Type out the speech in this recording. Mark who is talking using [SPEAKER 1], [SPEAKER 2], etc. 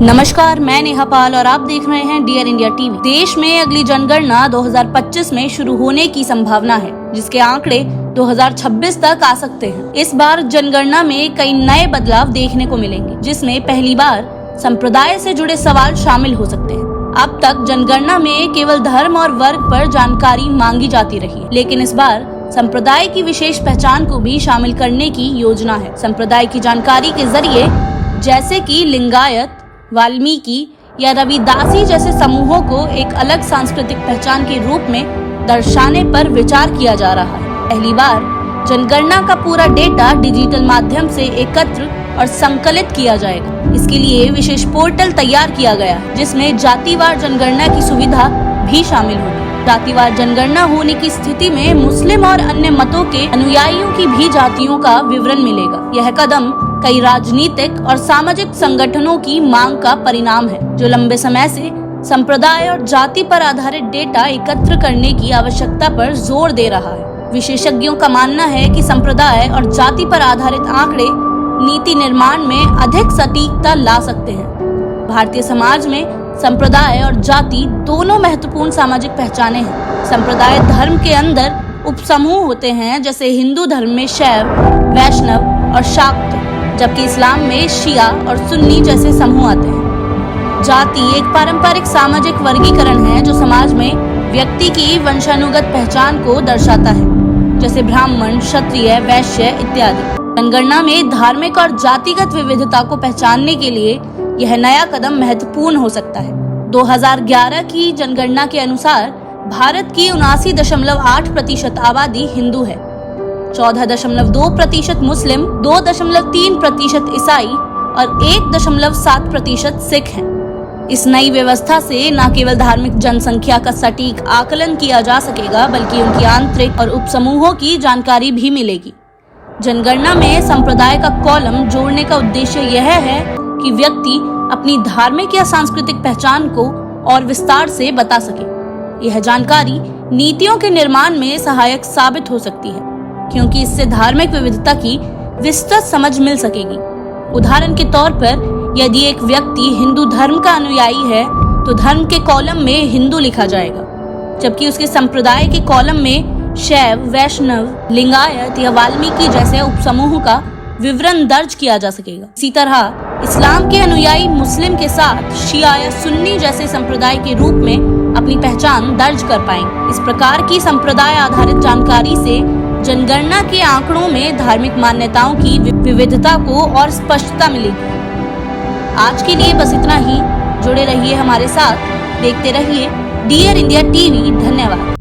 [SPEAKER 1] नमस्कार, मैं नेहा पाल और आप देख रहे हैं डियर इंडिया टीवी। देश में अगली जनगणना 2025 में शुरू होने की संभावना है, जिसके आंकड़े 2026 तक आ सकते हैं। इस बार जनगणना में कई नए बदलाव देखने को मिलेंगे, जिसमें पहली बार संप्रदाय से जुड़े सवाल शामिल हो सकते हैं। अब तक जनगणना में केवल धर्म और वर्ग पर जानकारी मांगी जाती रही है, लेकिन इस बार संप्रदाय की विशेष पहचान को भी शामिल करने की योजना है। संप्रदाय की जानकारी के जरिए जैसे कि लिंगायत, वाल्मीकि या रविदासी जैसे समूहों को एक अलग सांस्कृतिक पहचान के रूप में दर्शाने पर विचार किया जा रहा है। पहली बार जनगणना का पूरा डेटा डिजिटल माध्यम से एकत्र और संकलित किया जाएगा। इसके लिए विशेष पोर्टल तैयार किया गया है, जिसमें जातिवार जनगणना की सुविधा भी शामिल होगी। जातिवार जनगणना होने की स्थिति में मुस्लिम और अन्य मतों के अनुयायियों की भी जातियों का विवरण मिलेगा। यह कदम कई राजनीतिक और सामाजिक संगठनों की मांग का परिणाम है, जो लंबे समय से संप्रदाय और जाति पर आधारित डेटा एकत्र करने की आवश्यकता पर जोर दे रहा है। विशेषज्ञों का मानना है कि संप्रदाय और जाति पर आधारित आंकड़े नीति निर्माण में अधिक सटीकता ला सकते हैं। भारतीय समाज में संप्रदाय और जाति दोनों महत्वपूर्ण सामाजिक पहचाने हैं। संप्रदाय धर्म के अंदर उपसमूह होते हैं, जैसे हिंदू धर्म में शैव, वैष्णव और शाक्त, जबकि इस्लाम में शिया और सुन्नी जैसे समूह आते हैं। जाति एक पारंपरिक सामाजिक वर्गीकरण है, जो समाज में व्यक्ति की वंशानुगत पहचान को दर्शाता है, जैसे ब्राह्मण, क्षत्रिय, वैश्य इत्यादि। जनगणना में धार्मिक और जातिगत विविधता को पहचानने के लिए यह नया कदम महत्वपूर्ण हो सकता है। 2011 की जनगणना के अनुसार भारत की 79.8% आबादी हिंदू है, 14.2% मुस्लिम, 2.3% ईसाई और 1.7% सिख हैं। इस नई व्यवस्था से न केवल धार्मिक जनसंख्या का सटीक आकलन किया जा सकेगा, बल्कि उनकी आंतरिक और उपसमूहों की जानकारी भी मिलेगी। जनगणना में संप्रदाय का कॉलम जोड़ने का उद्देश्य यह है कि व्यक्ति अपनी धार्मिक या सांस्कृतिक पहचान को और विस्तार से बता सके। यह जानकारी नीतियों के निर्माण में सहायक साबित हो सकती है, क्योंकि इससे धार्मिक विविधता की विस्तृत समझ मिल सकेगी। उदाहरण के तौर पर, यदि एक व्यक्ति हिंदू धर्म का अनुयायी है, तो धर्म के कॉलम में हिंदू लिखा जाएगा, जबकि उसके संप्रदाय के कॉलम में शैव, वैष्णव, लिंगायत या वाल्मीकि जैसे उपसमूह का विवरण दर्ज किया जा सकेगा। इसी तरह इस्लाम के अनुयायी मुस्लिम के साथ शिया या सुन्नी जैसे संप्रदाय के रूप में अपनी पहचान दर्ज कर पाएंगे। इस प्रकार की संप्रदाय आधारित जानकारी से जनगणना के आंकड़ों में धार्मिक मान्यताओं की विविधता को और स्पष्टता मिलेगी। आज के लिए बस इतना ही। जुड़े रहिए हमारे साथ, देखते रहिए डियर इंडिया टीवी। धन्यवाद।